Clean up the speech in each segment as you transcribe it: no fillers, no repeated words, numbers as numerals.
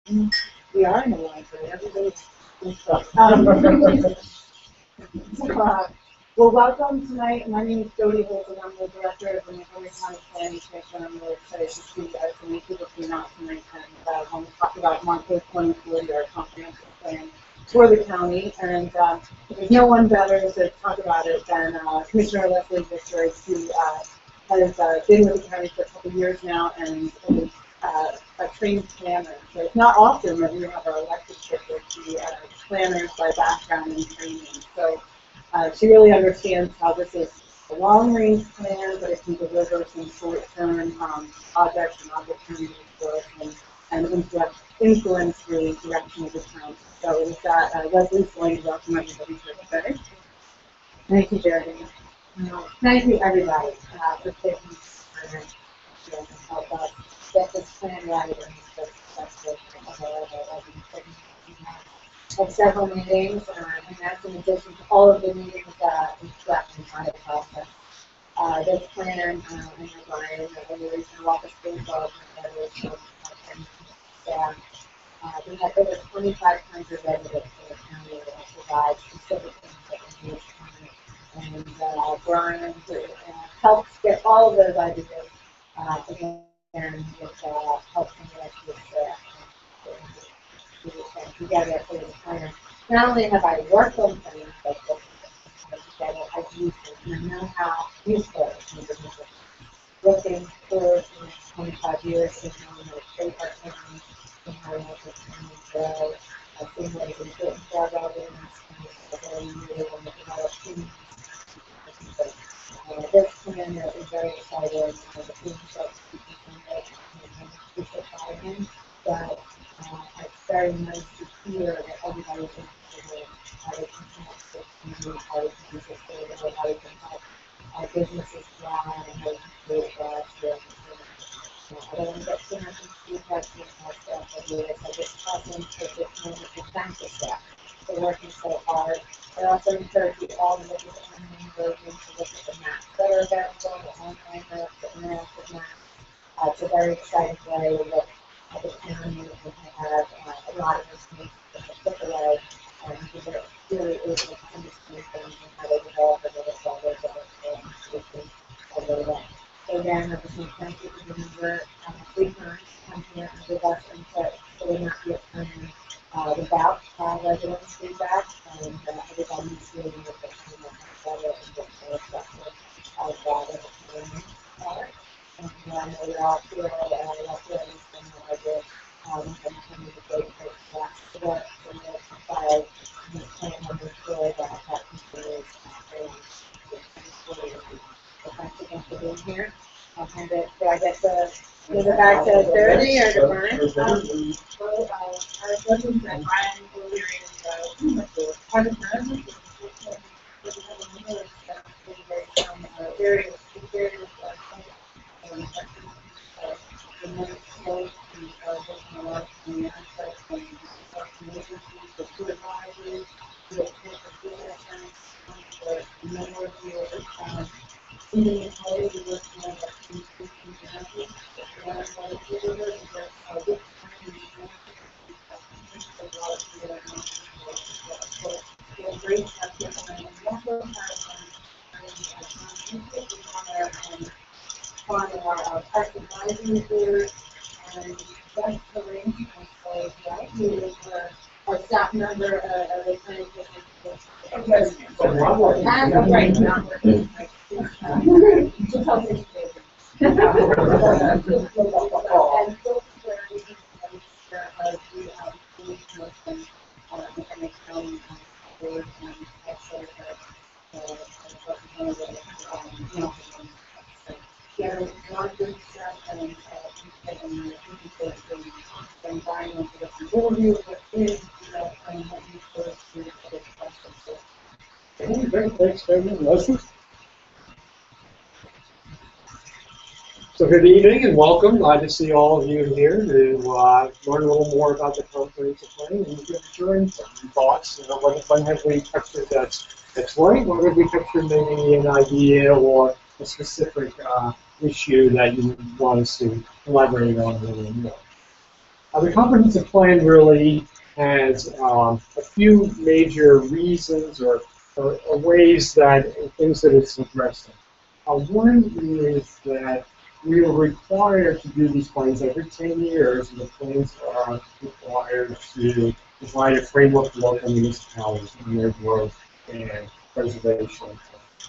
We are in the library. Everybody's well, welcome tonight. My name is Jody Holt, and I'm the director of the Montgomery County Planning Commission. I'm really excited to see you guys and meet people who are not tonight. And when we talk about Montco2040, our comprehensive plan for the county, and there's no one better to talk about it than Commissioner Leslie Victor, who has been with the county for a couple of years now and is a trained planner. So it's not often that we have our elected officials be planners by background and training. So she really understands how this is a long-range plan, but it can deliver some short-term projects and opportunities for us and influence the direction of the county. So with that, Leslie's going to welcome everybody here today. Thank you, Jeremy. Thank you, everybody, for taking time to help us get this plan right and that's of several meetings, and that's in addition to all of the meetings we conduct in the process. This plan, and Brian, the regional office involved in staff. We have over 2,500 residents in the county that provide specific things that we need. And Brian helps get all of those ideas and with help from the rest of the staff together for the plan. Not only have I worked on plans, but together I've used them and I know how useful it is. Looking for the next 25 years, seeing how we shape our county, seeing how we make the county grow, seeing what is important for our residents, and we really want to develop teams. This plan is very exciting. The team starts to keep but it's very nice to hear that everybody's interested in how they can connect with community, how they can be sustainable, how they can help our businesses thrive, and how they can create jobs here. I don't want to get too much into details myself, but I just talking to this moment to thank the staff for working so hard. I also encourage you all to look at the online version, to look at the maps that are available, the online maps, the interactive maps. It's a very exciting way to look at the county and have a lot of information to put away and to get really able to understand things and how they develop and what all those other solutions all the way. So again, I just want to thank you for being here 3 times, come here and give us input so we're not yet coming without residents' feedback, and everybody needs to really look at better and get more effective of what the planning are. And I know you're all here, from the idea and some of the great to work for the fire and the plan on the floor that continues so thanks again for being here. I'll hand it, do I get to give it back to Jody or to Brian? I was looking at Brian earlier in our staff member of the planning commission. And right now, Thanks, Leslie. So good evening and welcome. Glad to see all of you here to learn a little more about the comprehensive plan and get your input and thoughts. You know, when have we pictured that's right? When have we pictured maybe an idea or a specific issue that you want us to elaborate on a little more? The comprehensive plan really has a few major reasons or ways that things that it's addressing. One is that we are required to do these plans every 10 years, and the plans are required to provide a framework for local municipalities in their growth and preservation.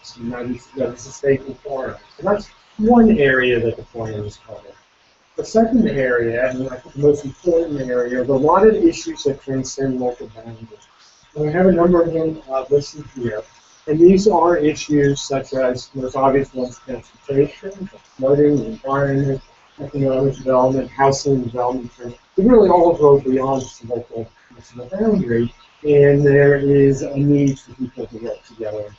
So that is a state requirement. So that's one area that the plan is covered. The second area, and I think the most important area, there are a lot of issues that transcend local boundaries. And we have a number of them listed here. And these are issues such as, most obvious ones, transportation, flooding, the environment, economic development, housing development. They really all go beyond the local boundary, and there is a need for people to work together.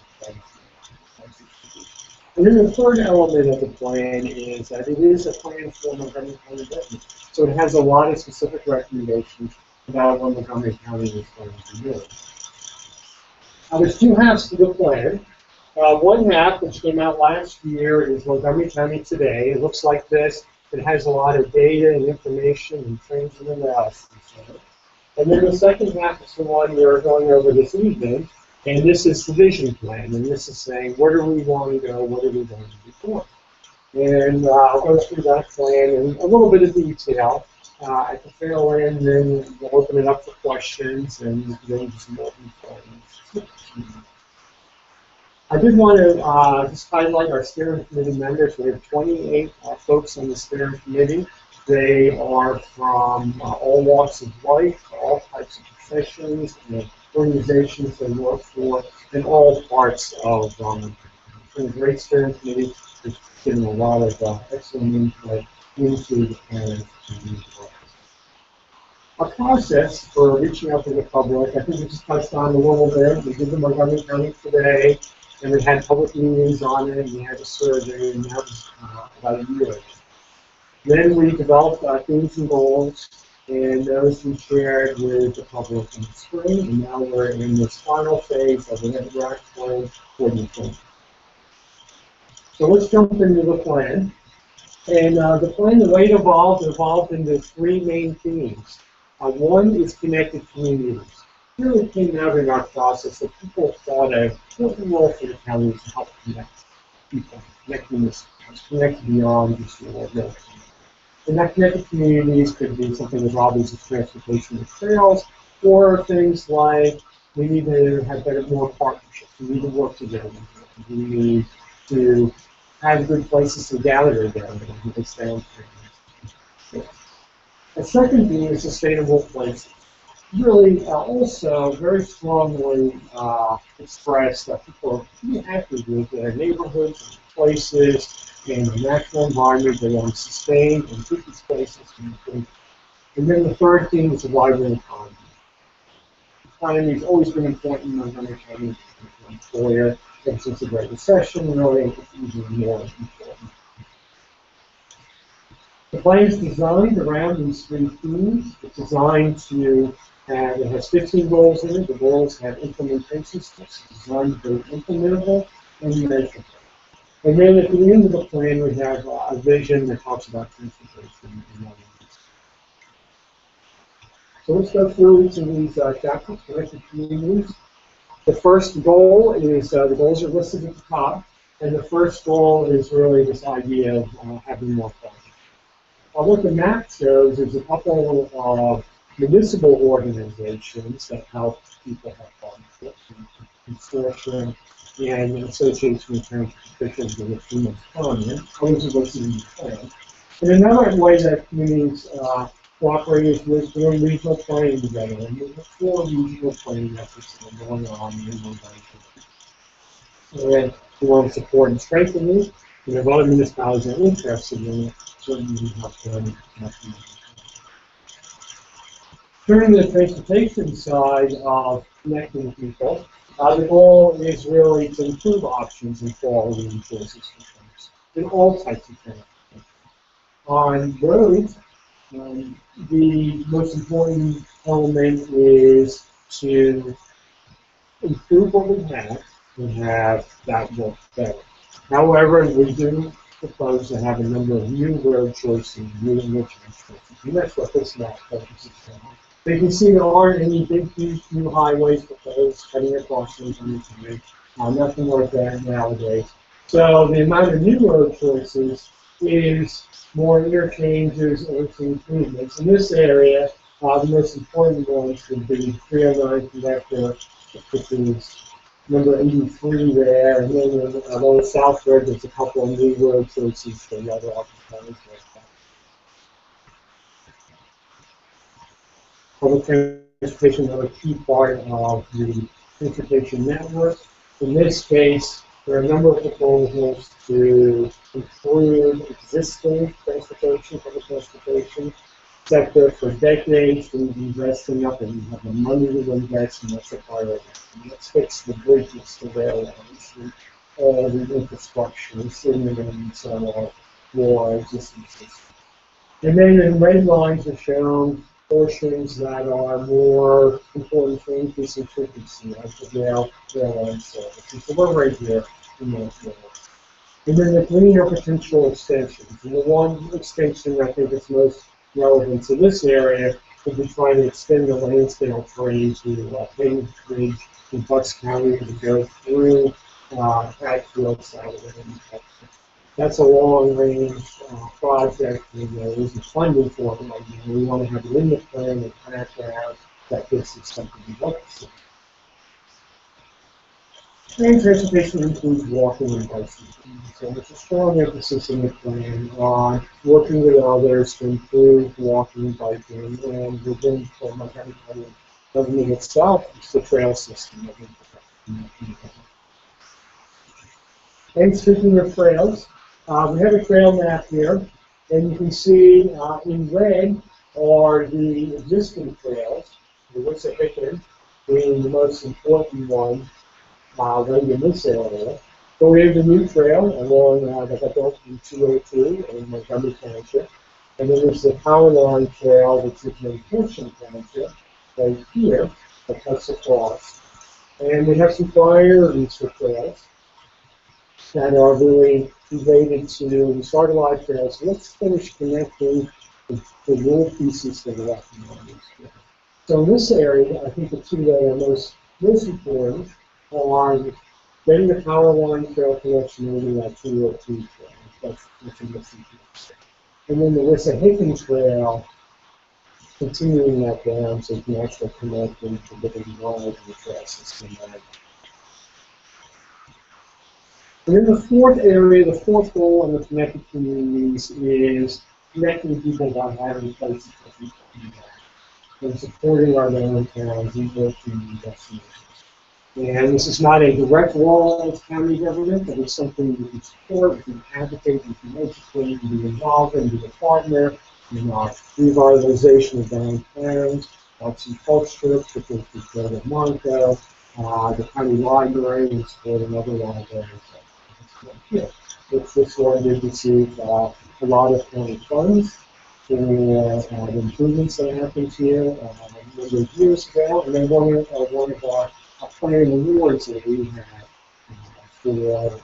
And then the third element of the plan is that it is a plan for Montgomery County government. So it has a lot of specific recommendations about what Montgomery County is going to do. There's two halves to the plan. One half, which came out last year, is Montgomery County Today. It looks like this. It has a lot of data and information and trends and analysis. And then the second half is the one we're going over this evening, and this is the vision plan. And this is saying, where do we want to go? What are we going to do for? And I'll go through that plan in a little bit of detail. At the tail end, then we'll open it up for questions and then some more details. I did want to just highlight our steering committee members. We have 28 folks on the steering committee. They are from all walks of life, all types of professions, and organizations they work for, in all parts of a great steering committee. It's given a lot of excellent input into the plans. Our process for reaching out to the public, I think we just touched on a little bit. We did the Montgomery County Today, and we had public meetings on it, and we had a survey, and that was about a year ago. Then we developed themes and goals, and those we shared with the public in the spring, and now we're in this final phase of the Interact Plan 2020. So let's jump into the plan. And the plan, the way it evolved into three main themes. One is connected communities. It really came out in our process that people thought of what role for the county to help connect people, connect beyond just your local. And that connected communities could be something as obvious as transportation and trails, or things like we need to have more partnerships. We need to work together. We need to have good places to gather together and to stay on things. The second thing is sustainable places. Really also very strongly expressed that people are pretty happy with their neighborhoods and places and the natural environment. They want to sustain and keep these places. And then the third thing is a vibrant economy. The economy has always been important in Montgomery County as an employer. Ever since the Great Recession, really, it's even more important. The plan is designed around these three themes. It's designed to have, it has 15 goals in it. The goals have implementation steps. It's designed to be implementable and measurable. And then at the end of the plan, we have a vision that talks about transportation and other things. So let's go through each of these chapters, connected communities. The first goal is, the goals are listed at the top, and the first goal is really this idea of having more fun. What the map shows is a couple of municipal organizations that help people have fun. Consortium and Association of Transportation with Human Economy. Those are listed in the plan. And another way that communities cooperate is with doing regional planning together. And there's 4 regional planning efforts that are going on in Montgomery County. And we want to support and strengthen these. And if other municipalities are interested in it, certainly we help them. Turning to the transportation side of connecting people, the goal is really to improve options and quality and choices for folks in all types of transportation. On roads, the most important element is to improve what we have and have that work better. However, we do proposed to have a number of new road choices, new enrichment choices, and that's what this map focuses on. So you can see there aren't any big, huge new highways proposed cutting across Montgomery County. Nothing like that nowadays. So the amount of new road choices is more interchanges or improvements. In this area, the most important ones would be 309 connector, which is number 83 there, and then along the South Road, there's a couple of new road choices for the other opportunities. Public transportation is another key part of the transportation network. In this case, there are a number of proposals to improve existing transportation, public transportation sector for decades. We've been investing up and we have the money to invest, and that's a priority. And let's fix the bridges, the railways, all the infrastructure, the signaling and so on, more existing systems. And then in red lines are shown portions that are more important for increasing frequency, like the railline service. So we're right here in those areas. And then the green are potential extensions. And the one extension I think is most relevant to this area would be trying to extend the Lansdale train to Haynes Bridge in Bucks County to go through Hatfield side of it. That's a long-range project, and there isn't funding for it right now. We want to have it in the plan and track out that this is something we want to see. And transportation includes walking and bicycling. So there's a strong emphasis in the plan on working with others to improve walking and biking, and within the Montgomery County government itself, it's the trail system. And speaking of trails, we have a trail map here, and you can see in red are the existing trails, the Wissahickon being the most important one right in this area. So we have the new trail along that got built in 202 in Montgomery Township, and then there's the Power Line Trail, which is in Hampton Township, right here, that cuts across. And we have some priorities for trails that are really related to, we started a lot of trails. So let's finish connecting the little pieces that are left in this. So in this area, I think the two that are most important are getting the Power Line Trail connection over that 202 trail. That's a missing piece. And then the Wissahickon Trail, continuing that down so you can actually connect them to different lines of the trail system. And then the fourth area, the fourth goal in the connected communities is connecting people by having places for people to do that, and supporting our downtowns and working destinations. And this is not a direct role of county government, but it's something we can support, we can advocate, we can educate, we can be involved in, be a partner in our revitalization of downtowns, arts and culture, particularly through the Montco, the county library, and support another library. Yeah, this one did receive a lot of county funds for the improvements that happened here a number of years ago, and then one of our planning awards that we had for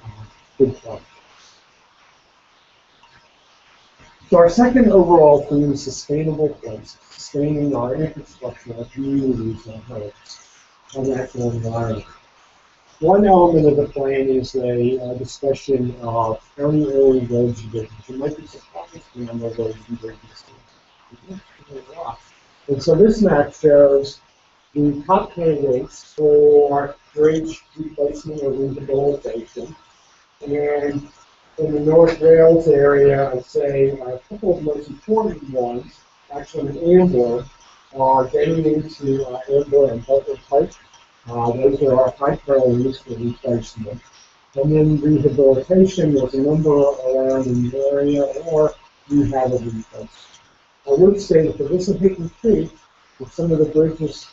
good projects. So our second overall theme is sustainable places, sustaining our infrastructure, our communities, our homes, our natural environment. One element of the plan is a discussion of county-owned roads and bridges. You might be surprised the number of roads and bridges. And so this map shows the top candidates for bridge replacement or rehabilitation. And in the North Wales area, I'd say a couple of the most important ones, actually in Ambler, are getting into Ambler and Butler Pike. Those are our high priorities for replacement. And then rehabilitation, there's a number around in the area, or rehabilitation. I would say that the Wissahickon Creek, with some of the bridges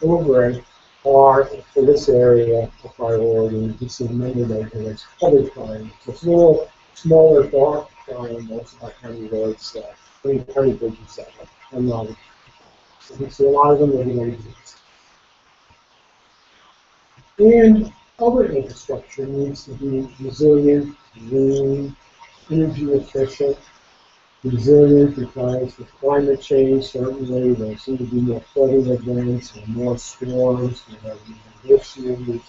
over it, are for this area a priority. You see many of those as public triangles. It's a little smaller, dark triangles like county roads, county bridges that are not. So you see a lot of them in the regions. And other infrastructure needs to be resilient, green, energy efficient, resilient, because with climate change, certainly there seem to be more flooding events and more storms. We have issues.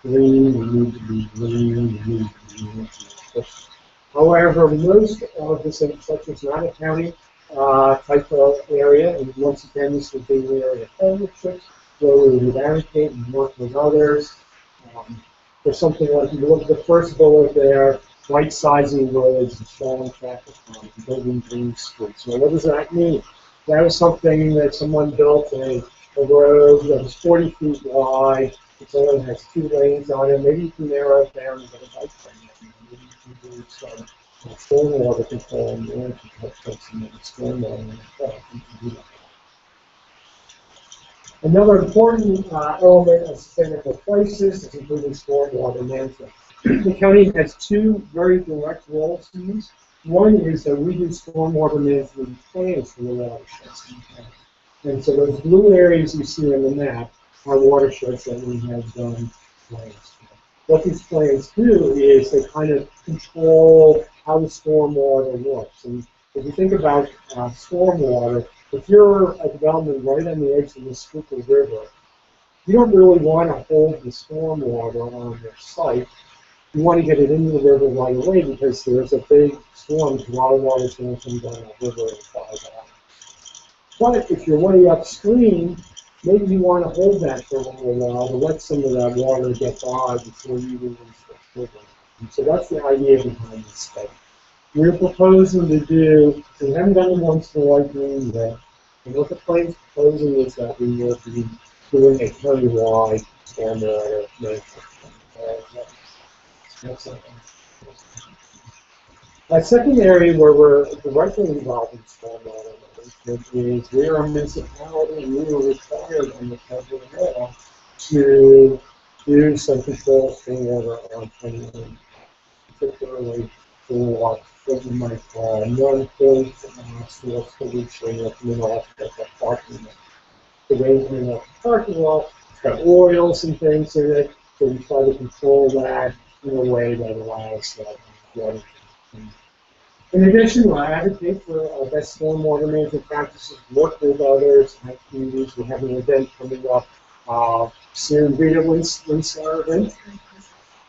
Green, we need to be green, we need to be energy efficient. However, most of this infrastructure is not a county type of area, and once again, this would be an area of partnerships where we would advocate and work with others. For something like, you look at the first bullet there, right-sizing roads and stalling traffic on building green streets. Now, what does that mean? That was something that someone built a road that was 40 feet wide. It only has 2 lanes on it. Maybe you can narrow it down and get a bike lane. Maybe you can do some stormwater control and energy protection and stormwater. You can do that. Another important element of sustainable places is including stormwater management. The county has 2 very direct roles in this. One is that we do stormwater management plans for the watersheds. And so those blue areas you see on the map are watersheds that we have done plans for. What these plans do is they kind of control how the stormwater works. And if you think about stormwater, if you're a development right on the edge of the Schuylkill River, you don't really want to hold the stormwater on your site. You want to get it into the river right away because there's a big storm, a lot of water is going to come down the river in 5 hours. But if you're way upstream, maybe you want to hold that for a little while to let some of that water get by before you release the river. And so that's the idea behind this study. We're proposing to do, we haven't done it once in a while doing that, and what the plan's proposing is that we will be doing a county-wide stormwater management. A second area where we're directly involved in stormwater management is we are a municipality and we are required under federal law to do some control stormwater on county land, particularly for what you might call non-point source pollution or coming off of the parking lot. The rain coming off the parking lot, it's got oils and things in it, so we try to control that in a way that allows water. In addition, I advocate for best stormwater management practices, work with others, and communities. We have an event coming up soon, Rita Winstar event,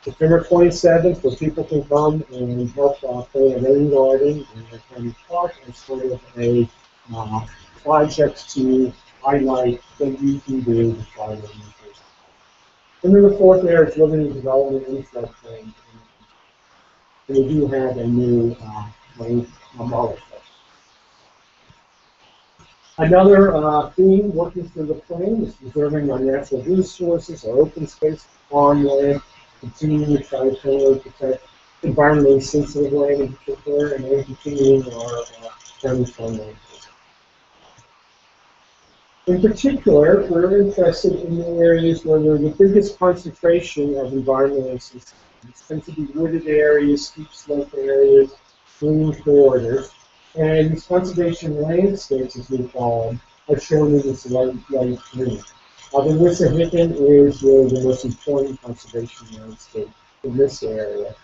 September 27th, where people can come and help play a rain garden in the county park as sort of a project to highlight what you can do to try to improve. And then the fourth area is living and development in floodplain. And we do have a new model. Another theme working through the plan is preserving our natural resources, our open space, farmland, continuing to try to totally protect environmentally sensitive land in particular, and then continuing our county farmland. In particular, we're interested in the areas where there's the biggest concentration of environmental systems. It tends to be wooded areas, steep slope areas, green corridors, and these conservation landscapes, as we call them, are shown in this light green. The Wissahickon is really the most important conservation landscape in this area.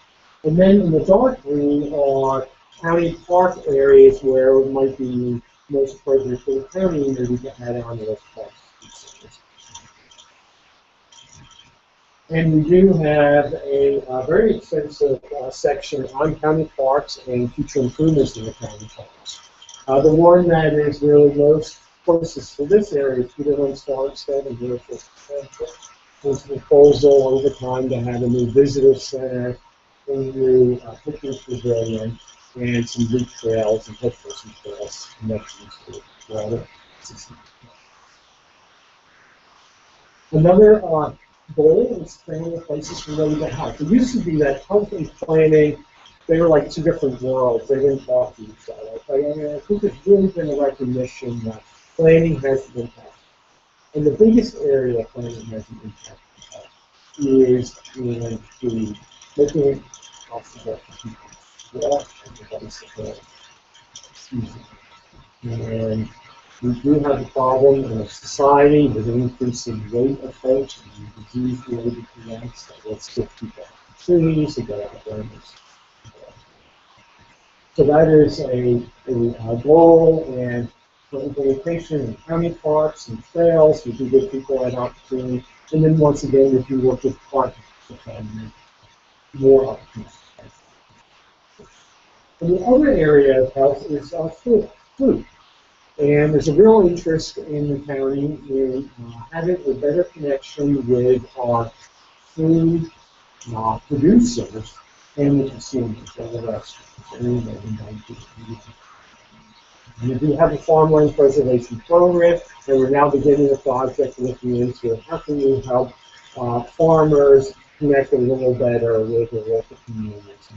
And then in the dark green are county park areas where it might be most appropriate for the county, and maybe to add on to those parks. And we do have a very extensive section on county parks and future improvements in the county parks. The one that is really most closest to this area is Peterland's Farmstead and Beautiful Central. There's a proposal over time to have a new visitor center, a new picnic pavilion, and some loop trails and hopefully some trails connections to water system. Another goal is planning places for really good health. It used to be that health and planning, they were like 2 different worlds. They didn't talk to each other. But I think there's really been a recognition that planning has an impact. And the biggest area that planning has an impact is in the making it possible for people to walk and device and we do have a problem in our society with an increasing rate of folks and disease-related events that let's give people opportunities to get out awareness. So that is a goal and for implementation in county parks and trails, we do give people that opportunity. And then once again, if you work with partners, more opportunities. And the other area of health is food. And there's a real interest in the county in having a better connection with our food producers and the consumers and the restaurants. We do have a farmland preservation program, and we're now beginning a project looking into how can we help farmers connect a little better with the local communities.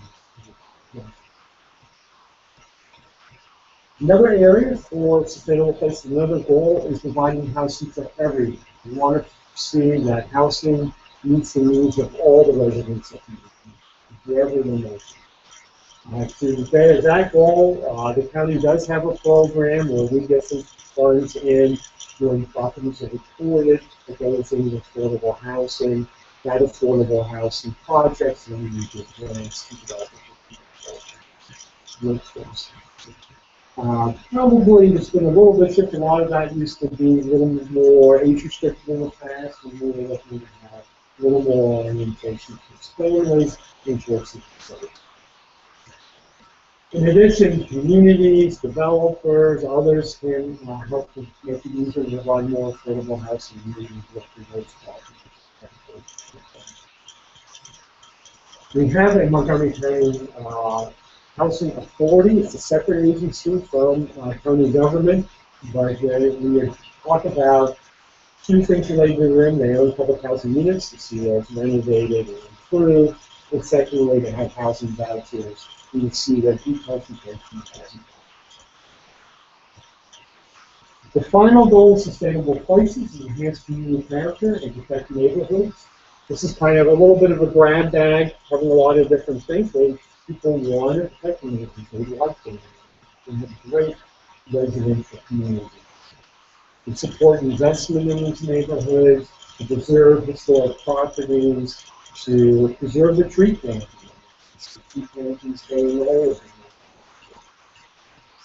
Another area for sustainable places, another goal is providing housing for everyone. We want to see that housing meets the needs of all the residents of everyone knows. To that goal, the county does have a program where we get some funds in when properties are recorded that goes into affordable housing. That affordable housing projects, and we get grants to develop workforce. Probably it's been a little bit different. A lot of that used to be a little more age restricted in the past, and we were looking to have a little more orientation towards families and towards the facility. In addition, communities, developers, others can help to make it easier to provide more affordable housing and those projects. We have a Montgomery County Housing Authority. It's a separate agency from county government, but we talk about two things related to them. They own public housing units to see those renovated and improved, and secondly, they have housing vouchers. You can see that each concentration housing. The final goal of sustainable places is enhance community character and protect neighborhoods. This is kind of a little bit of a grab bag, having a lot of different things. People want to protect neighborhoods. They like them. They have great residential communities. We support investment in these neighborhoods, to preserve historic properties, to preserve the tree planting. Tree planting stay low.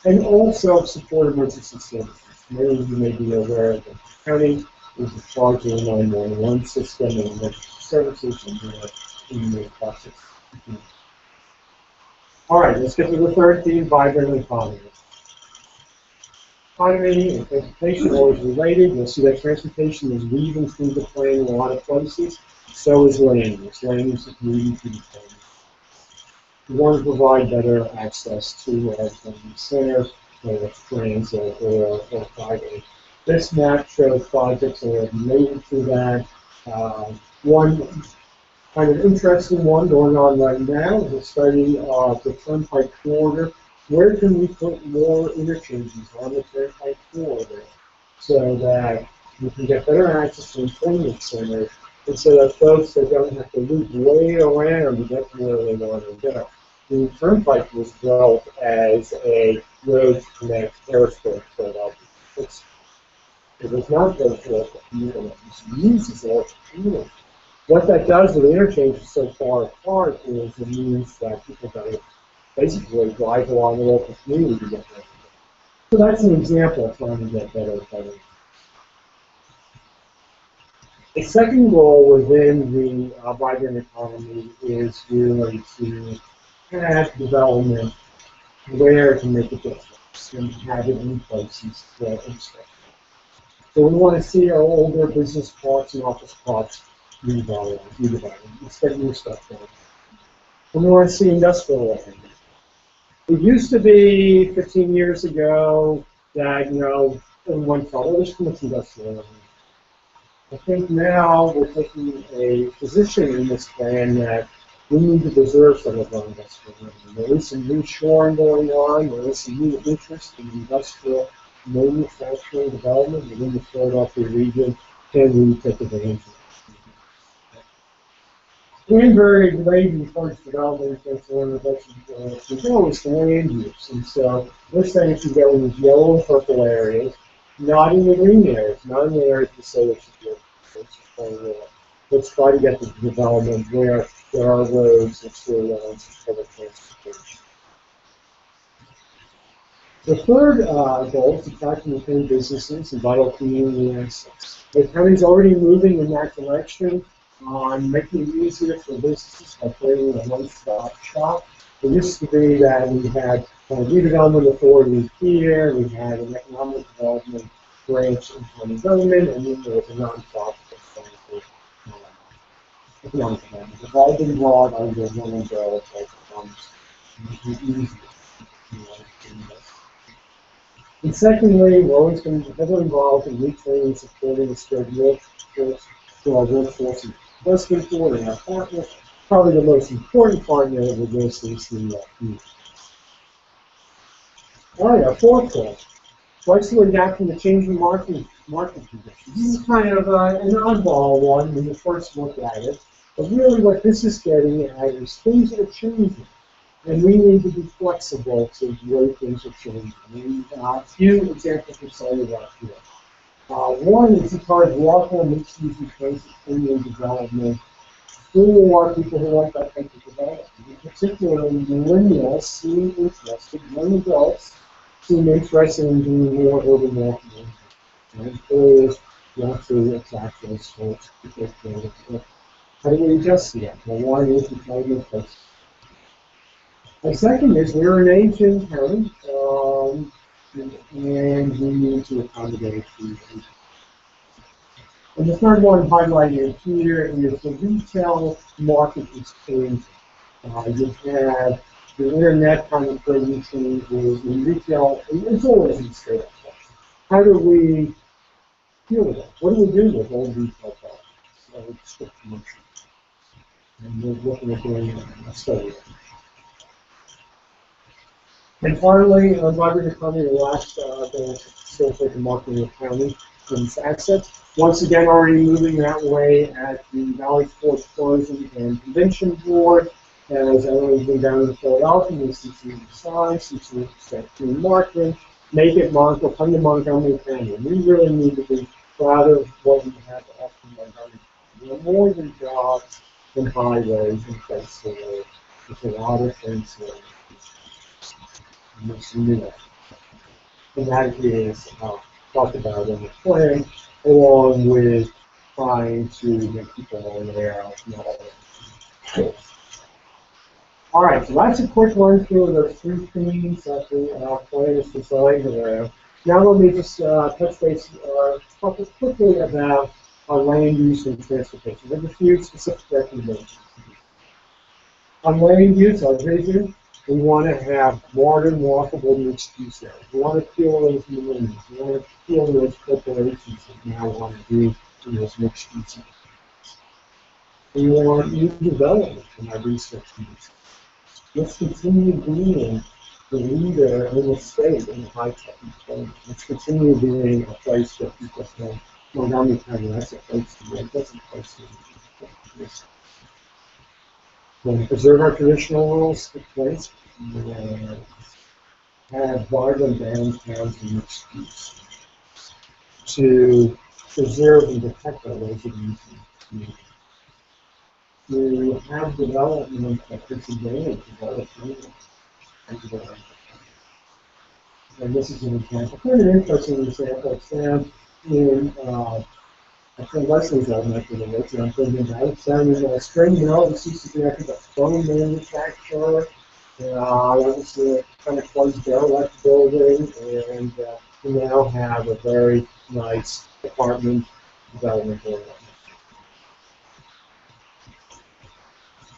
And also support emergency services. Many of you may be aware that the county is in charge of the 911 system and emergency services, and we're in the process. All right, let's get to the third theme, vibrant economy. Economy and transportation are always related. You'll see that transportation is weaving through the plan in a lot of places. So is land use. Land use is weaving through the plan. We want to provide better access to our center, whether it's transit or highway. This map shows projects that are related to that. One kind of interesting one going on right now is a study of the Turnpike corridor. Where can we put more interchanges on the Turnpike corridor so that we can get better access to employment centers, and so that folks that don't have to loop way around to get to where they want to go? The Turnpike was built as a road to connect Harrisburg to Philadelphia. It was not built for local community. It was used as a local community. What that does with the interchanges so far apart is it means that people don't basically drive along the local community to get there. So that's an example of trying to get better. A second goal within the vibrant economy is really to have development where to make a difference and have it in places that inspect. So we want to see our older business parks and office parks redeveloped. Let's get new stuff done. And we want to see industrial land. It used to be 15 years ago that, everyone thought, oh, there's too much industrial land. I think now we're taking a position in this plan that we need to preserve some of our industrial land. There is some new shoring going on. There is some new interest in industrial manufacturing development within the Philadelphia region, and we take advantage of it. And very related towards development, that's one of the best we go is the land use. And so we're saying it should go in these yellow and purple areas, not in the green areas, not in the areas that say it should go. Let's try to get the development where there are roads and sewer lines and public transportation. The third goal is attracting and retain businesses and vital community assets. The county's already moving in that direction on making it easier for businesses by creating a one-stop shop. It used to be that we had a redevelopment authority here, we had an economic development branch in county government, and then there was a nonprofit for economic development. They've all been brought under one umbrella type of funds. Make it easier. And secondly, we're always going to be heavily involved in retraining and supporting the skilled workforce to our workforce investment board and our partner. Probably the most important partner with this is the community. All right, our fourth goal. Flexible adapting to changing market conditions. This is kind of an oddball one when you first look at it, but really what this is getting at is things are changing. And we need to be flexible to the way things are changing. And a few examples we cited out here. One is as far as walking on mixed-use places, premium development. There are a lot of people who like that type of development. In particular, millennials seem interested, young adults seem interested in doing more urban walking. And employers want to attract those folks to get creative. How do we adjust to that? Well, one is we try to make places. The second is we're an aging county, and we need to accommodate these people. And the third one highlighted here is the retail market is changing. You have the internet kind of creating changes, and retail, it's always in state of play. How do we deal with that? What do we do with old retail products? And we're looking at doing a study. And finally, Montgomery County, the last to facilitate the marketing of county and its assets. Once again, already moving that way at the Valley Sports Tourism and Convention Board. As everyone's been down in Philadelphia, we see some signs, we see some marketing. Make it Montco, come to Montgomery County. We really need to be proud of what we have to offer in Montgomery County. We're more than jobs and highways and places. There's a lot of things here. And that is talked about in the plan, along with trying to make people aware of knowledge. All right, so that's a quick run through of those three themes that the plan is designed around. Now let me just touch base, talk quickly about our land use and transportation. There's a few specific recommendations. On land use, our vision. We want to have modern, walkable mixed-use areas. We want to appeal those millennials. We want to appeal those corporations that now want to do those mixed-use areas. We want new development in our research community. Let's continue being the leader in the state in high-tech employment. Let's continue being a place that people say, Montgomery County, that's a place to live. That's a place to live. We want to preserve our traditional rules of place and have vibrant downtowns and mixed use to preserve and protect our residents and community. To have development that takes advantage of all the community. And this is an example, kind of an interesting example. It's down in I think Leslie's old neck of the woods, and I'm thinking about it. Down in Spring Hill, this used to be, I think, a phone manufacturer. That was the kind of closed derelict building, and we now have a very nice apartment development area.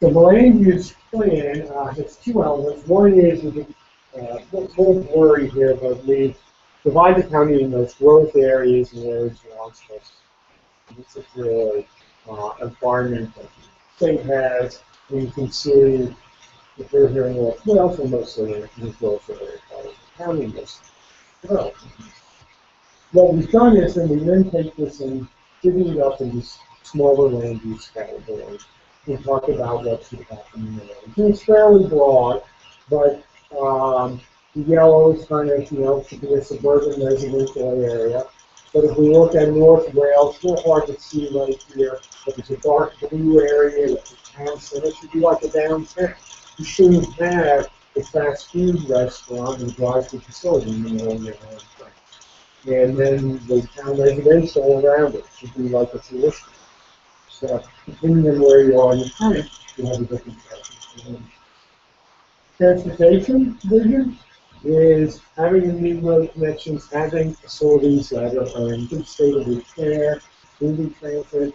The land use plan has two elements. One is, a little blurry here, but we divide the county in those growth areas and areas around space. This is really environment that the state has. And you can see if they're here in North Wales, and mostly in the growth area part of the county is developed. What we've done is then we then take this and divvy it up into smaller land use categories and talk about what should happen in the land. And it's fairly broad, but the yellow is kind of, should be a suburban residential area. But if we look at North Wales, it's a little hard to see right here, but there's a dark blue area, that's a town center. It should be like a downtown. You shouldn't have a fast food restaurant and drive-through facility, you know, in your own place. And then the town residential around it should be like a tourist. So depending on where you are in the town, you have a different preference. Transportation vision is having the new road connections, having facilities that are in good state of repair, moving transit,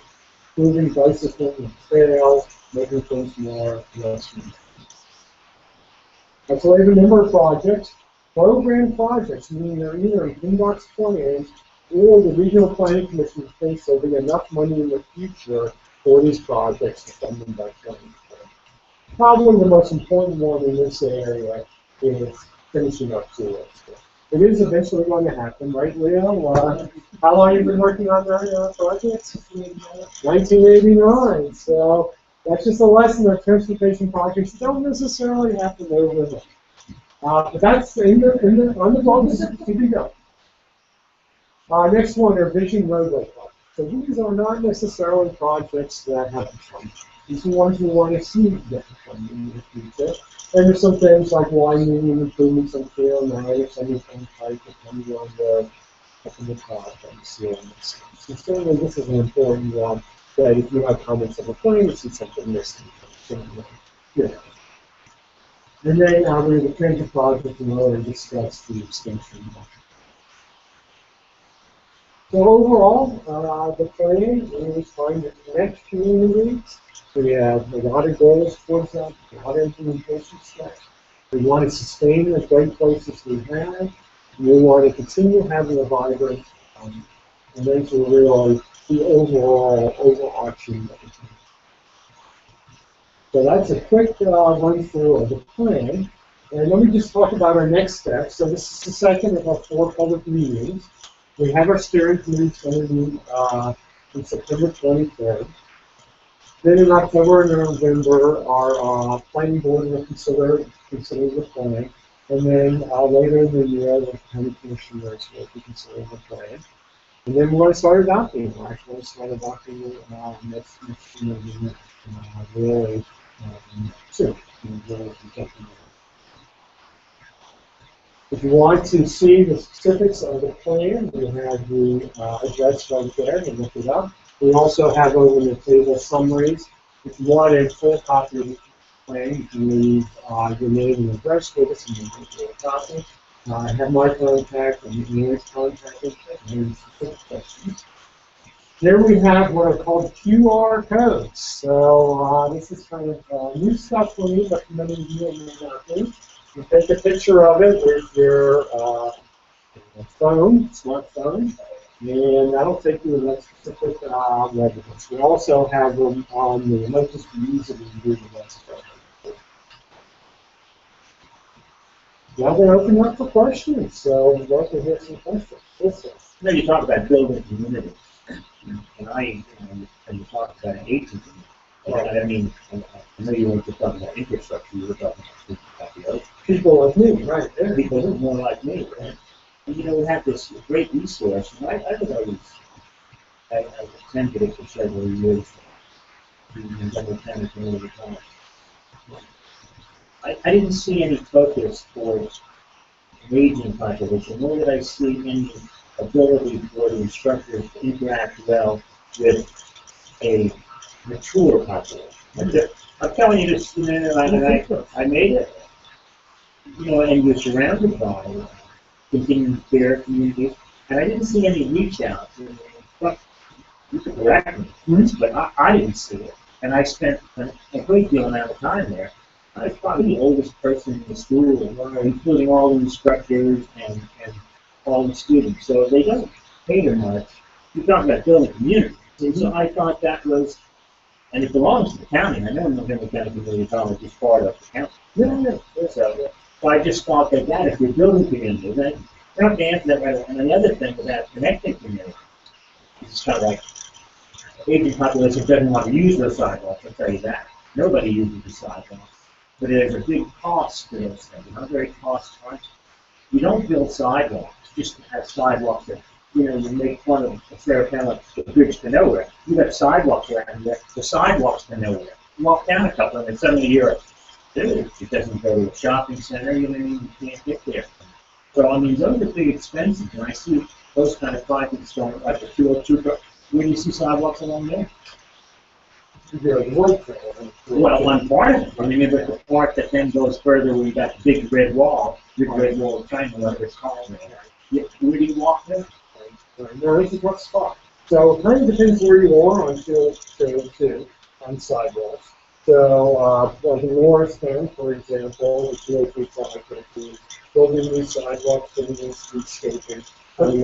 moving bicycle and trails, making things more pedestrian. So we have a number of projects. Program projects, meaning they're either in inbox plans or the regional planning commission thinks there'll be enough money in the future for these projects to fund them by 2020. Probably the most important one in this area is finishing up sewers. It is eventually going to happen, right, Leo? How long have you been working on that project? 1989. So that's just a lesson that transportation projects don't necessarily happen overnight. But that's on the books to be done. Next one are vision roadway projects. So these are not necessarily projects that have to come. These are ones we want to see get funding in the future. And there's some things like widening and improvements on trail nights, anything type of coming on the up in the top and the ceiling. So certainly this is an important one that if you have comments on the plan, you see something missing. Yeah. And then we have the transit project and already discussed the extension. So overall, the plan is trying to connect communities. We have a lot of goals towards that, a lot of implementation steps. We want to sustain the great places we have. We want to continue having a vibrant, and then to realize the overall overarching. So that's a quick run through of the plan. And let me just talk about our next steps. So this is the second of our 4 public meetings. We have our steering committee going to meet on September 23rd. Then in October and November, our planning board will consider the plan. And then later in the year, the county commissioners will be considering the plan. And then we're going to start adopting it. We're actually going to start adopting it next year, really soon. If you want to see the specifics of the plan, we have the address right there, and look it up. We also have over the table summaries. If you want a full copy of the plan, you can leave your name and address with us, and you can get a copy. I have my contact and Ian's contact and specific questions. Here we have what are called QR codes. So this is kind of new stuff for me, but many of you may not be. You take a picture of it with your smartphone, and that'll take you to that specific residence. We also have them on the notice to use it in Google Website. Now we're opening up for questions, so we'd love to hear some questions. Yes, You know, you talk about building community, and you talk about agency. I mean, I know you weren't just talking about infrastructure, you were talking about the other. people like me, right? Yeah. People who are more like me, right? And, you know, we have this great resource, and I attended it for several years, in Montgomery County Community College. I didn't see any focus towards an aging population, nor did I see any ability for the instructors to interact well with a mature population. I'm telling you this, you know, I made it, you know, and you're surrounded by continuing care communities, and I didn't see any reach out. You can correct me, but I didn't see it, and I spent a great deal amount of time there. I was probably the oldest person in the school, including all the instructors and all the students. So they don't pay them much. You're talking about building community. So I thought that was, and it belongs to the county. I know Montgomery County Community College is part of the county. So I just thought that if you're building community, then you have to answer that right away. And the other thing about connecting community, it's kind of like aging population doesn't want to use those sidewalks, I'll tell you that. Nobody uses the sidewalks. But there's a big cost to those things. They're not very cost conscious. You don't build sidewalks just to have sidewalks that, you know, you make fun of a fair town like the bridge to nowhere. You got sidewalks around there, the sidewalks to nowhere. You walk down a couple and then suddenly you're do. It doesn't go to a shopping center, you can't get there. So, I mean, those are big expenses, and I see those kind of projects going, like the 202, where do you see sidewalks along there? Well, one part of it, I mean, there's the part that then goes further where you got the big red wall of China, whatever it's called. Where do you walk there? No, this is what spot. So it kind of depends where you are on field two on sidewalks. So, like in Morristown, for example, the 203 project is building new sidewalks, building new streetscaping, I'm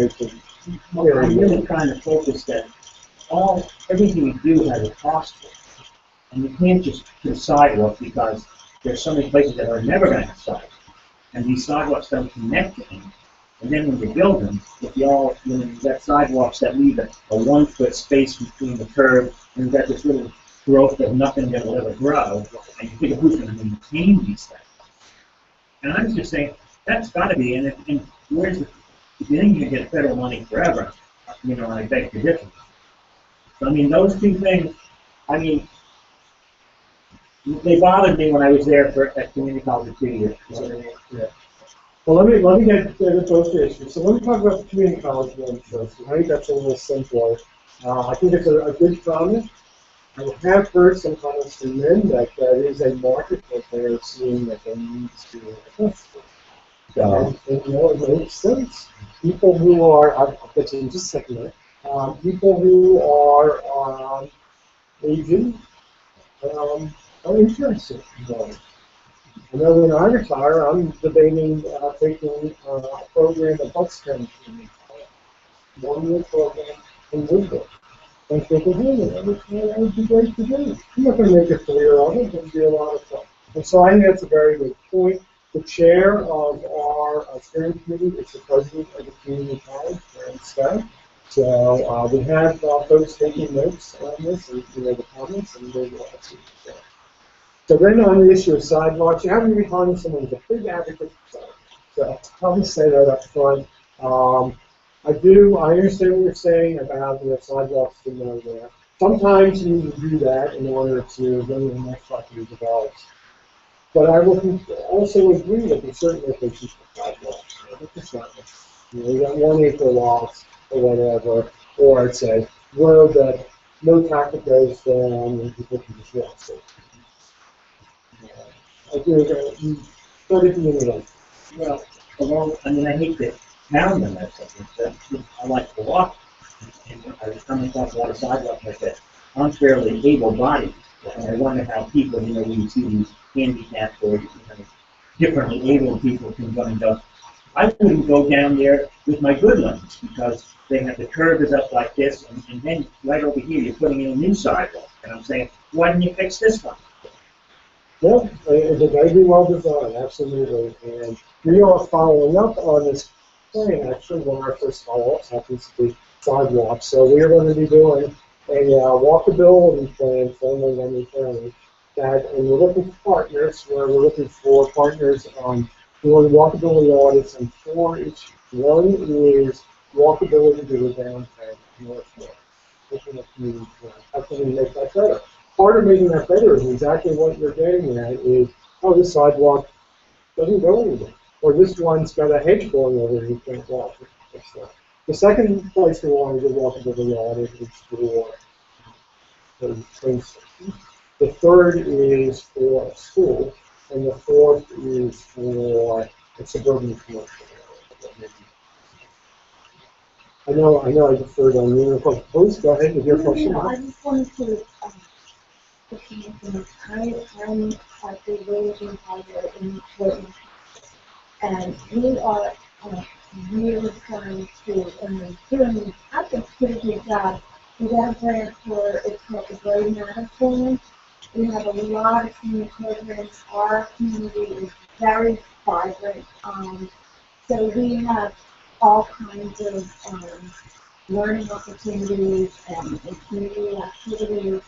really trying to focus that everything we do has a cost to it. And you can't just do sidewalks because there's so many places that are never going to have sidewalks. And these sidewalks don't connect to anything. And then when you build them, if you've got sidewalks that leave a 1 foot space between the curb, and you've got this little growth of nothing that will ever grow, and you figure who's going to maintain these things. And I'm just saying, that's got to be, and where's the, if you think you can get federal money forever, I beg to differ. So, I mean, those two things, I mean, they bothered me when I was there at community college for 2 years. Yeah. Well, let me get those issues. So let me talk about the community college one first. I think that's a little simpler. I think it's a good comment. I have heard some comments from men that is a market that they're seeing that they need to invest in. And it makes sense. People who are, I'll get to in just a second, people who are aging are interested in going. I know when I retire, I'm debating taking a program at Buckstown Community College, 1 year program in Woodbrook. I'm thinking, hey, that would be great to do. I'm not going to make a career of it, but it'd be a lot of fun. And so I think that's a very good point. The chair of our steering committee is the president of the community college, Aaron Scott. So we have folks taking notes on this, and the comments, and maybe we'll have to share. So then on the issue of sidewalks, you have to be finding someone who's a big advocate for sidewalks. So I'll probably say that up front. I understand what you're saying about sidewalks to nowhere. Sometimes you need to do that in order to bring the next property develops. But I will also agree that there's certain locations for sidewalks. You got 1 acre lots or whatever, or it's a road that no traffic goes down and people can just walk. So, I agree that but if you Well, I hate to pound them that something, I like to walk. And I was coming across a lot of sidewalks like that. I'm fairly able-bodied, and I wonder how people, when you see these handicapped or differently able people can go and go. I wouldn't go down there with my good ones because they have the curb is up like this, and then right over here you're putting in a new sidewalk. And I'm saying, why didn't you fix this one? Yeah, it's a very well designed, absolutely. And we are following up on this plan. Actually, one of our first follow-ups happens to be sidewalks. So we are going to be doing a walkability plan for Montgomery County. And we're looking for partners. Where we're looking for partners on doing walkability audits and 4 issues. One is walkability to the downtown northwest. Looking at community plan. How can we make that better? Part of making that better is exactly what you're getting at is, this sidewalk doesn't go anywhere. Or this one's got a hedge going over it, you can't walk it. The second place we want to do walkability audit is for the train station. The third is for a school, and the fourth is for a suburban commercial area. I know I deferred on you. Please go ahead with your question. I just wanted to I'm at the Waging Harbor in Portland, and we are really trying to, and doing, I think, a pretty good job. We got a grant for, it's called the Gray Matter Plan. We have a lot of community programs. Our community is very vibrant. So we have all kinds of learning opportunities and community activities.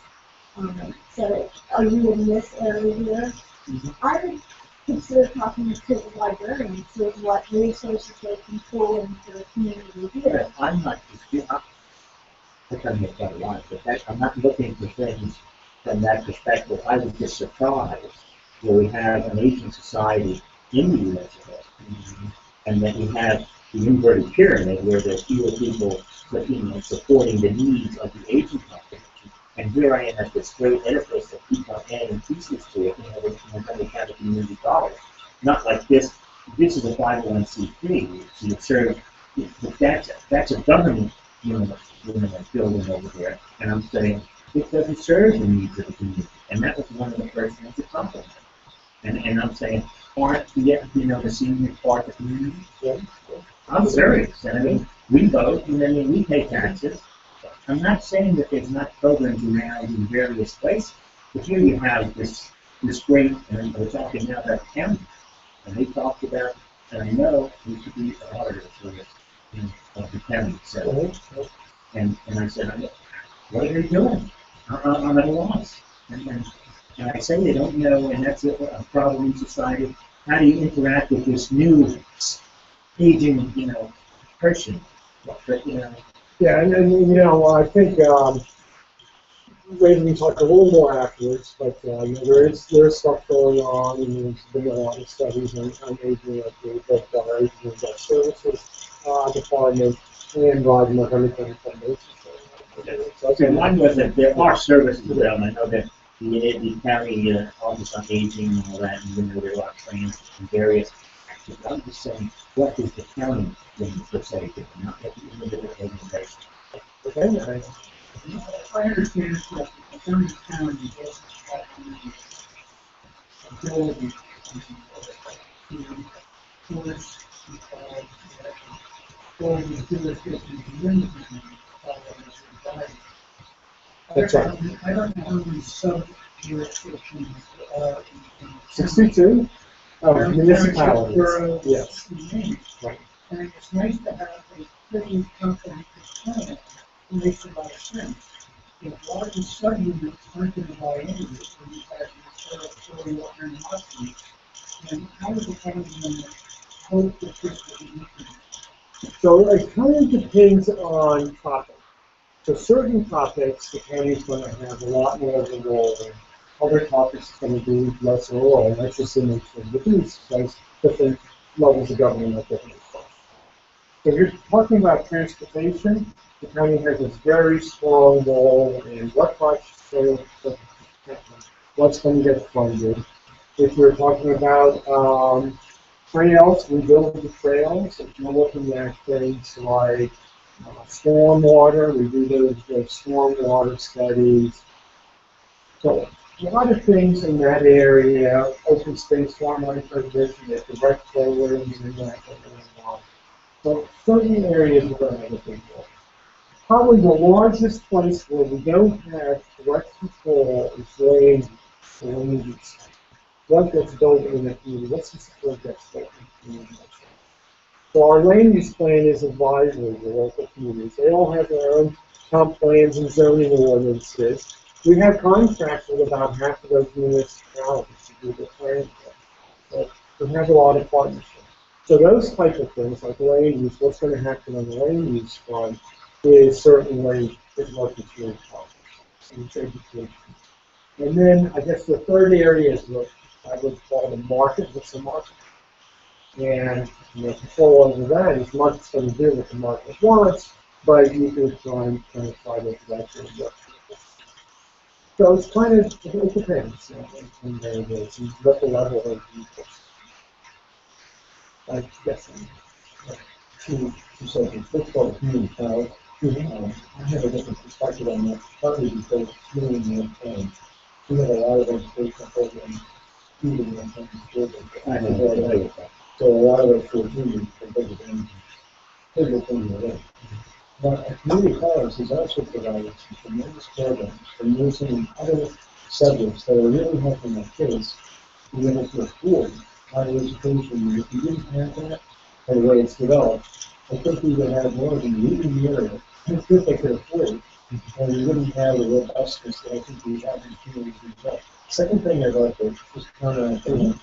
So are you in this area here? Mm-hmm. I would consider talking to the librarians to what resources they can pull into the community here. I'm not quite a lot, but I'm not looking for things from that perspective. I was just surprised where we have an aging society in the U.S. and then we have the inverted pyramid where there's fewer people supporting the needs of the aging population. And here I am at this great edifice that keeps on adding pieces to it, with Montgomery County community dollars. Not like this. This is a 501c3, so you serve. That's a government building over there, and I'm saying it doesn't serve the needs of the community. And that was one of the first things to compliment. And I'm saying, aren't the senior part of the community? Yeah. I'm serious. And I mean, we vote, and then we pay taxes. I'm not saying that there's not programs around in various places, but here you have this great, and we're talking now about county, and they talked about, and I know we should be auditors for this, of the county. So, and I said, what are they doing? I'm at a loss. And I say they don't know, and that's a problem in society. How do you interact with this new aging, person? But, Yeah, and I think maybe we can talk a little more afterwards, but there's stuff going on, and there's been a lot of studies on aging at both our aging and debt services department and by the Montgomery County Foundation. So one was that there are services available. I know that the county office on aging and all that, and there are trainings in various actions. I'm just saying, what is the county doing per se, not the individual organization? Okay. I understand that the Montgomery County doesn't have the ability to force all the jurisdictions within the county. That's right. I don't know how many sub-jurisdictions there are in 62 municipalities. boroughs, Yes. Right. And it's nice to have a pretty comprehensive plan. It makes a lot of sense. If large subunits aren't going to buy into this, when you have your territorial animosity, then how is the county going to hope that this will be implemented? So it kind of depends on topic. So certain topics, the county's going to have a lot more of a role in. Other topics it's going to be less of a role. And that's just the nature of the beast, because different levels of government have different stuff. So if you're talking about transportation, the county has a very strong role in what projects go, what's going to get funded. If you're talking about trails, we build the trails. If you're looking at things like stormwater, we do those stormwater studies. So a lot of things in that area, open space, farmland preservation, there's direct programs and that going on. So certain areas are going to have a big role. Probably the largest place where we don't have direct control is land use. What gets built in the community? What's the support gets built in the community? So our land use plan is advisory to local communities. They all have their own comp plans and zoning ordinances. We have contracts with about half of those municipalities to do the plan. So we have a lot of partnerships. So those type of things, like land use, what's going to happen on the land use front is certainly working through education. And then I guess the third area is what I would call the market. What's the market? And control over that is much going to do what the market wants, but you can try and try to actually work. So it's kind of, it depends on variables and what the level of people. I guess. Two seconds. First of all, the community college. I have a different perspective on that, partly because really in the campaign, we have a lot of educational programs through the campaign children. So a lot of us for juniors can take advantage of things like that. But a community college has also provided some tremendous programs for nursing and other subjects that are really helping our kids be able to afford higher education. If you didn't have that, or the way it's developed, I think we would have more than reading the area. It's good they could afford it, and we wouldn't have the robustness that I think we have in communities themselves. Second thing I'd like to just comment on,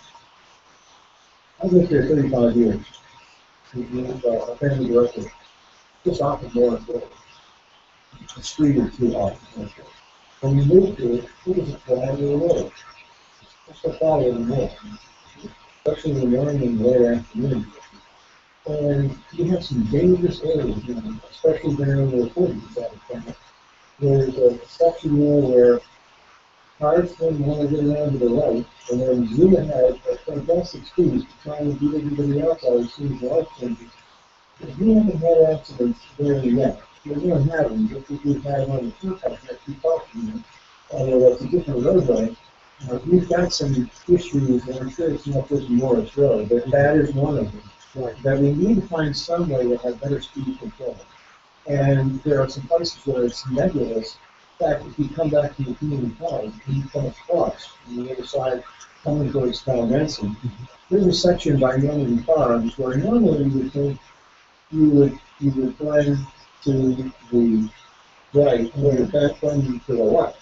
I've lived here 35 years. A family director, just off of North Road, a street or two off of North Road. When we moved to it, it was a brand new road. That's the problem anymore, especially in the morning and late afternoon. And you have some dangerous areas, you know, especially during the 40s out of town. There's a section there where cars can want to get around to the right, and then zoom ahead at fantastic speeds to try and beat everybody else out as soon as the light changes. But we haven't had accidents there yet. We're going to have them, just as we've had on the turnpike that we talked about. Although that's a different roadway, we've got some issues, and I'm sure it's not just Morris Road, but that is one of them. Right. That we need to find some way to have better speed control. And there are some places where it's nebulous. In fact, if you come back to the community college, and you come across on the other side, coming towards Town Benson, there's a section by Young Farms where normally you would think you would blend to the right, or the back blending to the left.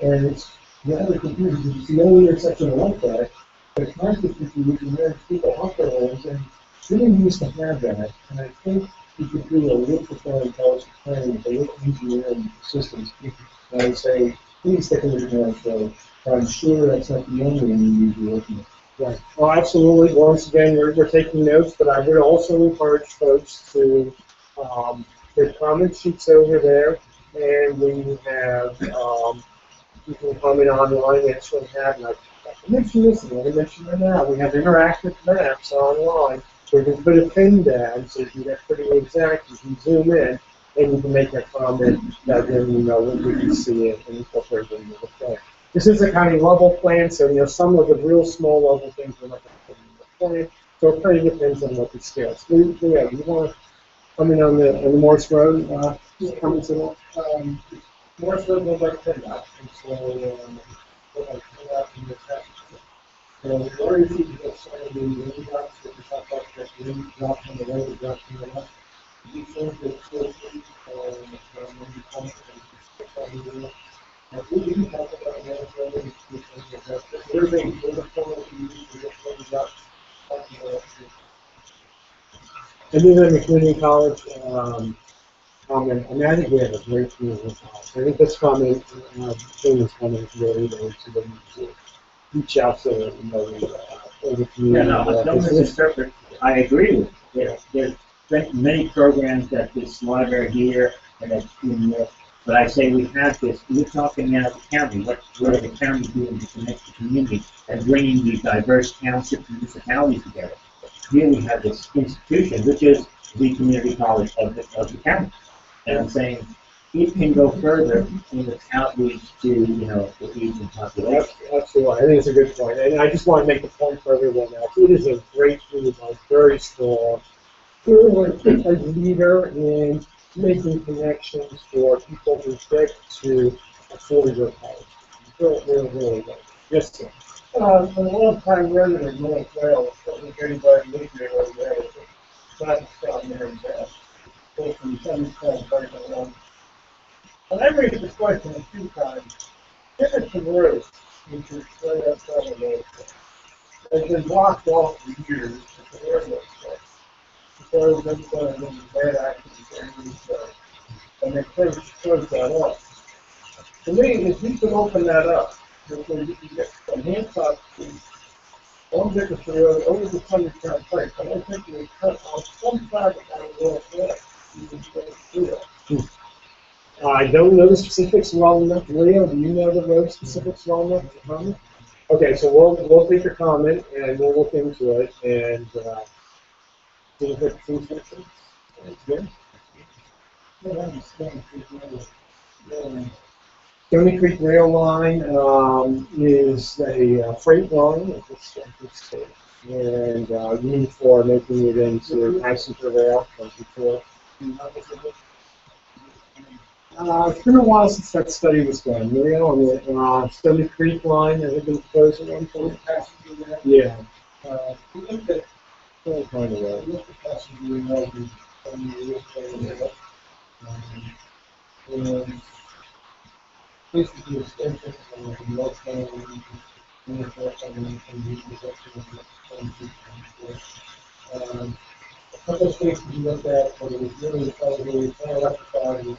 And it's rather confusing because it's the only intersection like that, but it's not just confusing, there's people off their lanes, and we didn't used to have that, and I think we could do a little bit intelligent planning with a little engineering systems. And I would say, please take a look at that show. I'm sure that's not the only one you need to be looking at. Right. Well, absolutely. Once again, we're taking notes, but I would also encourage folks to there's comment sheets over there, and we have you can comment online. We actually have, and I mentioned this, and I mentioned it now. We have interactive maps online. So you can put a pin down, so you can get pretty exact. You can zoom in, and you can make a comment that then you know when you can see it and incorporate it into the plan. This is a county level plan, so you know some of the real small level things we're not going to put in the plan. So it kind of depends on what the scale is. Yeah, you want to come in on the Morse Road comments at all? Morris Road goes like 10 out, and so what I put out in the text. So we already see to get started in the rain drops, that we talked about that rain drops on the right, the drops on the left. We think that 4 feet from maybe 20 and we can talk about that as well. There's a point you need to get rain drops. And then in the community college comment, I mean, I think we have a great community college. I think this comment, this comment is really going to them to reach out to the community. Yeah, no, don't misinterpret. I agree with you. There's been many programs that this library here and that's in there, but I say we have this. We're talking now the county. What are the county doing to connect the community and bringing these diverse townships and municipalities together? Here we have this institution, which is the community college of the county. And I'm saying it can go further in its outreach to, you know, the aging population. Absolutely. I think it's a good point. And I just want to make the point for everyone else. It is a great group, very strong. We're a leader in making connections for people who get to a four-year college. Really good. Yes, sir. A long-time resident of North Wales, I think anybody lives there over there, not down there in Bath. Go from 710 right around. And I raised this question a few times. Henderson Road, which is right outside of Road, has been blocked off for years at the railroad track. Because everybody was bad accidents and they closed that off. To me, if we could open that up, because you can get from Hancock to one bigger road over the Thunder Town Pike, but I think we cut on some side of that road there. You can go through it. I don't know the specifics well enough. Leo, do you know the road specifics well enough to comment? Okay, so we'll take your comment and we'll look into it and see if it seems to make sense. That's good. Stony Creek Rail Line is a freight line at this stage, and used for making it into passenger rail from before. It's been a while since that study was done. Rail on the Stony Creek line has it been closed at one point? Yeah. We looked at passenger rail and basically extension of the local a couple of states we looked at, but it was really probably kind of electrified with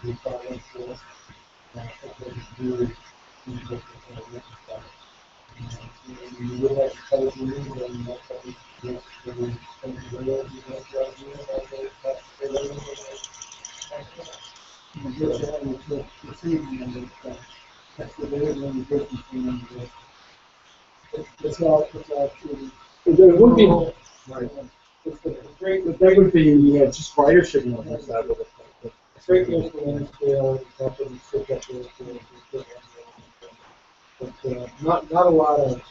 the finance for I think they could do You would have to cover the room, and that's what we do. So we come to the room, you know, throughout the room, all the that's the room, and you get down with the season, and that's the day when the Christmas thing, it's all true. There would be, Right. It's but that would be just ridership numbers that would affect it. great news for the scale, company, stick up there, but not a lot of,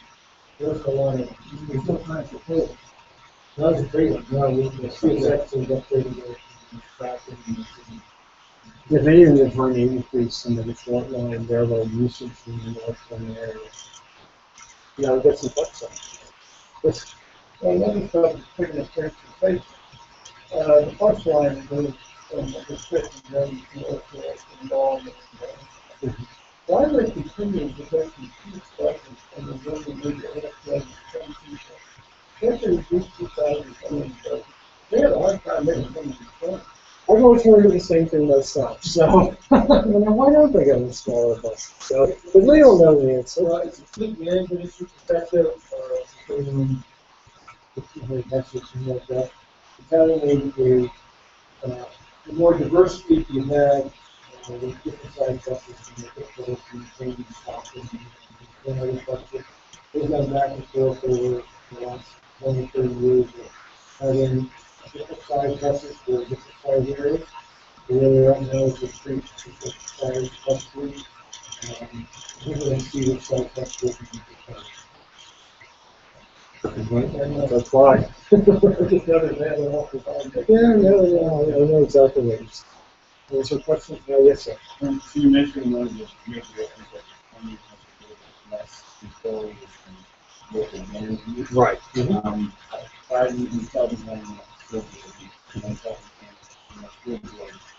there's a lot of, there's no time to pay. That was a great one, no, we see exactly what they were tracking. If anything, there's going to increase some of the short line railroad usage in the North Carolina area. Yeah, we'll get some bucks on. Well, another stuff is taking a transportation. The bus line goes from the restricted zone to the long. Why do they continue to take these two buses and then go to the airplane? Especially these 2020 buses. They had a hard time making them respond. I've always wondered the same thing myself. So, why don't they go with smaller buses? So, but we don't know the answer. Well, it's a fleet management issue perspective, that's what you know, that the county needs to, the more diverse fleet you have, with different size buses, and the changing stock and other buses. They've gone back and forth over the last 20, 30 years, having different size buses for different size areas. Where they're right now is the street, different size bus fleet. We're going to see which size bus fleet we can get. That's why. Just noticed that an awful time. Yeah, I know exactly what you're saying. There's some questions? Yes, sir. So you mentioned one of the major reasons that the less control and local management. Right. Prior to even starting on the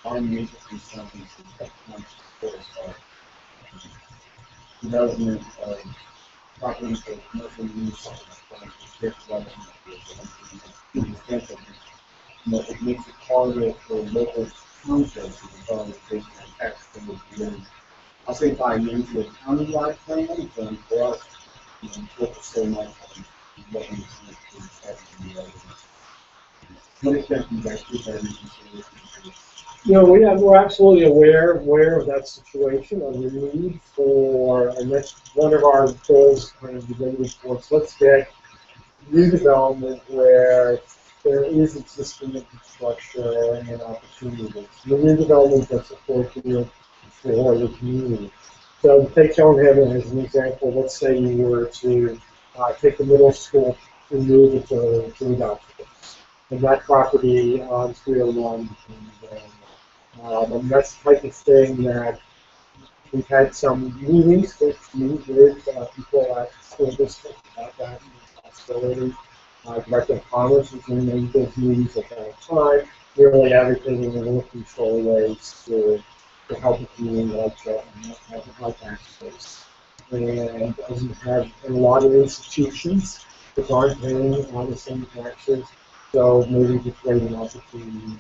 our major concern is the technology development of property for commercial use, it makes it harder for local townships to follow the tax code. I'll say by means of a county-wide plan, but for us, focus so much on what we see as the other. What extent do you guys put that into consideration? We're absolutely aware of that situation, of the need for, and that's one of our goals kind of related towards, let's get redevelopment where there is existing infrastructure and opportunities. The redevelopment that's appropriate for the community. So take Stonehaven as an example. Let's say you were to take the middle school and move it to the golf course. And that property on 301 and that's the type of thing that we've had some meetings with people at the school district about that possibility. Director of Commerce is in those meetings at that time, really advocating and looking for ways to help the community like that and like that space. And doesn't have a lot of institutions that aren't paying on the same taxes, so maybe to create an opportunity.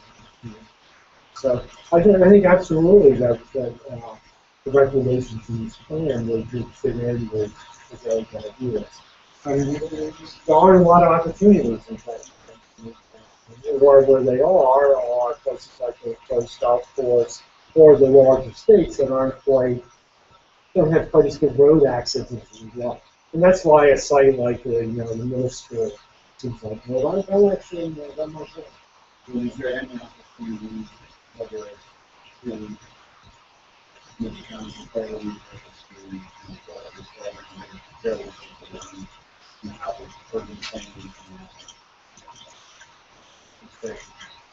So I think absolutely that the recommendations in this plan would fit in with those ideas. I mean, there aren't a lot of opportunities in fact. Where they are places like the Coast Golf Course or the larger states that don't have quite as good road access as well. And that's why a site like the middle school seems like, well, that actually that might work. Is there any opportunity, whether it's really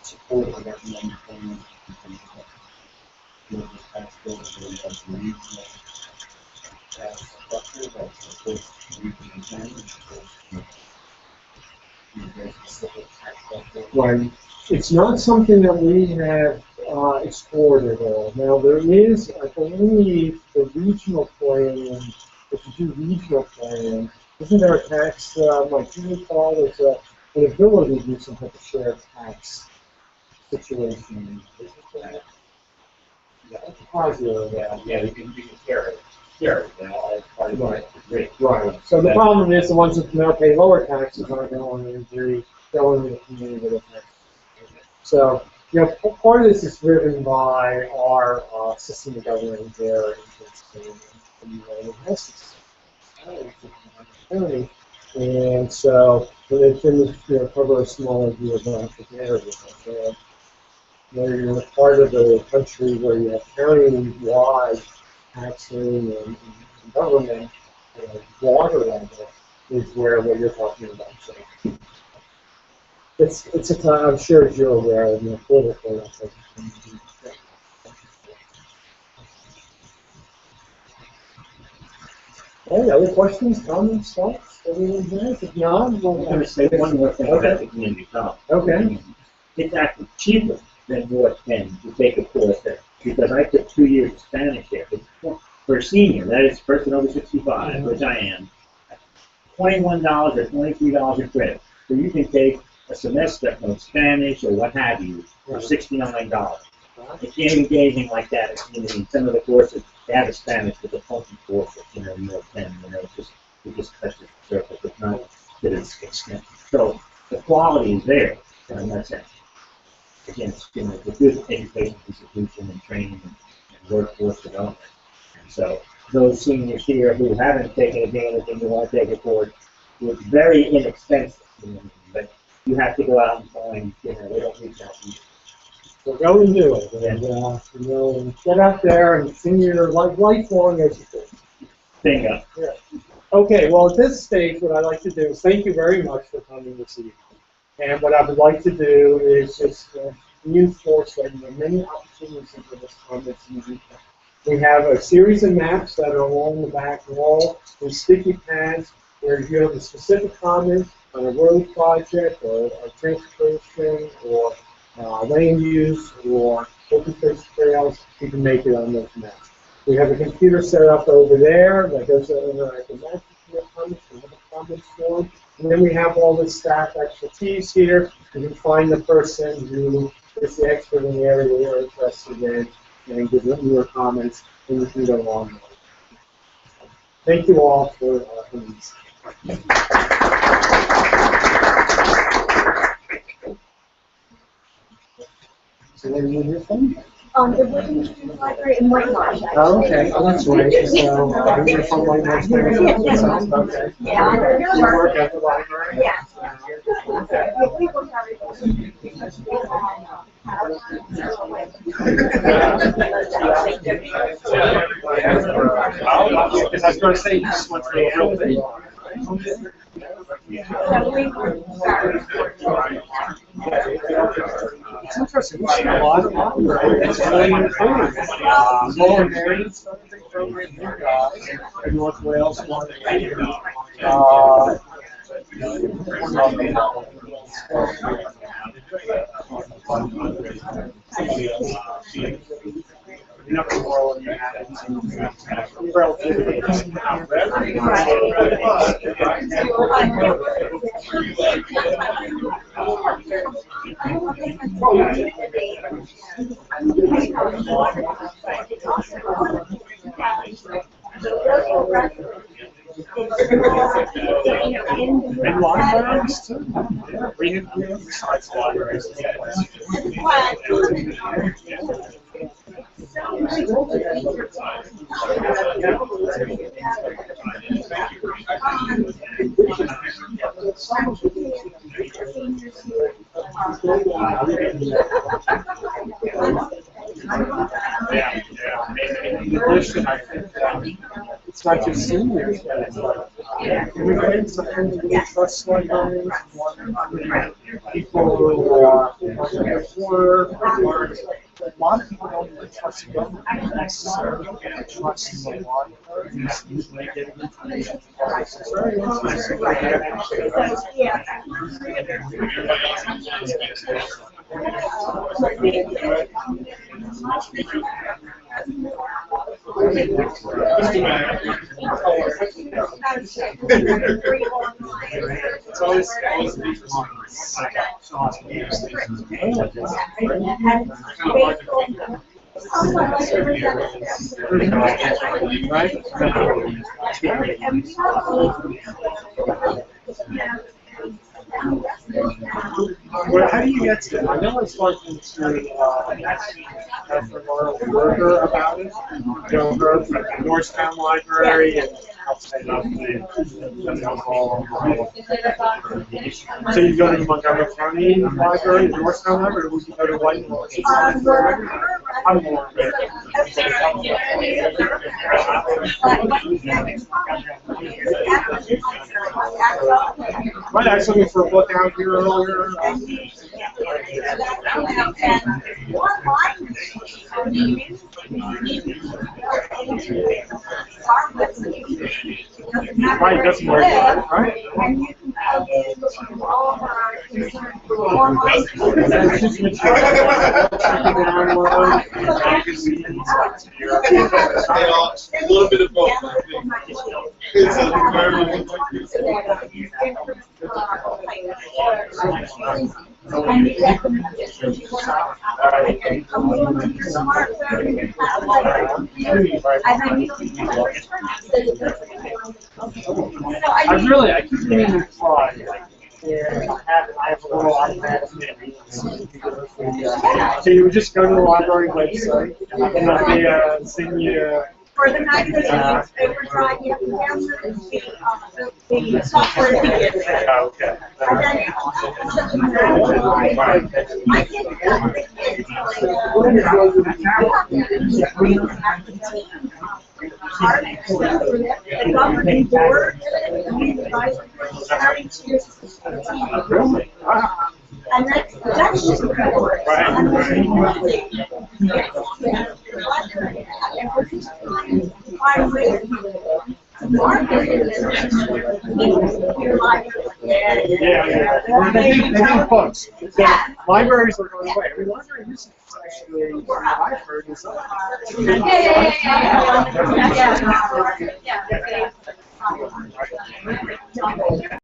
support of government employment Right. It's not something that we have explored at all. Now there is, I believe, the regional plan. If you do regional plan, isn't there a tax? Like you recall, there's an ability to do some type of shared tax situation. Yeah, positive. Yeah, you can carry it. Now, as part Right. Great. Right. So the problem is the ones that now pay lower taxes aren't going to go into the community with a tax. So, you know, part of this is driven by our system of government here in County. And so, they tend to cover a smaller geographic area. So, where you're part of the country where you have county-wide taxing and government, water level is where what you're talking about. So it's a time, I'm sure as you're aware of, political. That's like, any other questions, comments, thoughts? Anyone has? If not, I'm going to say one more thing about the community college. Okay. It's actually cheaper than North Penn to take a course there, because I took 2 years of Spanish there. For a senior, that is a person over 65, which I am, $21 or $23 a credit. So you can take a semester of Spanish or what have you for $69. It can't even get anything like that. In some of the courses, they have a Spanish with a funky course, North Penn, it just cuts the surface. It's not to this extent. So the quality is there in that sense. Again, it's a good education institution and training and workforce development. And so those seniors here who haven't taken advantage and who want to take a course, it's very inexpensive, but you have to go out and find, they don't reach out to you. So go and do it, and get out there and senior your lifelong education. Bingo. Yeah. Okay, well at this stage, what I'd like to do is thank you very much for coming this evening. And what I would like to do is just reinforce that there are many opportunities for this comments in the weekend. We have a series of maps that are along the back wall with sticky pads where you have a specific comment on a road project or transportation or land use or open space trails, you can make it on those maps. We have a computer set up over there that goes over the maps comments form. And then we have all this staff expertise here. You can find the person who is the expert in the area you're interested in and give them your comments, and you can go on. Thank you all for coming. So where do you hear from? The Williams Street Library in White Marsh. Oh, okay. Oh, that's right. So, you're from White Marsh. Okay. Yeah. You work at the library? Yeah. Okay. Because I was going to say, you just went through a whole thing. It's interesting. We see a lot of libraries. It's really encouraging. Lower Marion started a big program here in North Wales. And libraries too. Yeah, we have besides libraries. Yeah. In addition, I think it's not just seniors, but it's like immigrants and trust librarians, people who are poor, a lot of people don't even trust the government necessarily. Trust in the law. Usually getting information. It's very interesting. It's always Well, how do you get to it? I know I was talking to Catherine Worker about it. You know, her from the Norristown Library and outside of the hall. So you go to the Montgomery County Library, the Norristown Library, or would you go to Whitehall? I'm more of it. Might actually look for a book out here earlier. Right, doesn't work, right? A little bit of both. I keep meaning to try. I have a little iPad. So you would just go to the library website, and they send you. For the magazines, overtime, you have to download the software to get it. Okay. And then I the governing board, the advisory board, starting to and that's just the board. And we're just trying to find ways to market your library. Yeah. They need books. So libraries are going away. I mean, library used to actually, I've heard, is Yeah.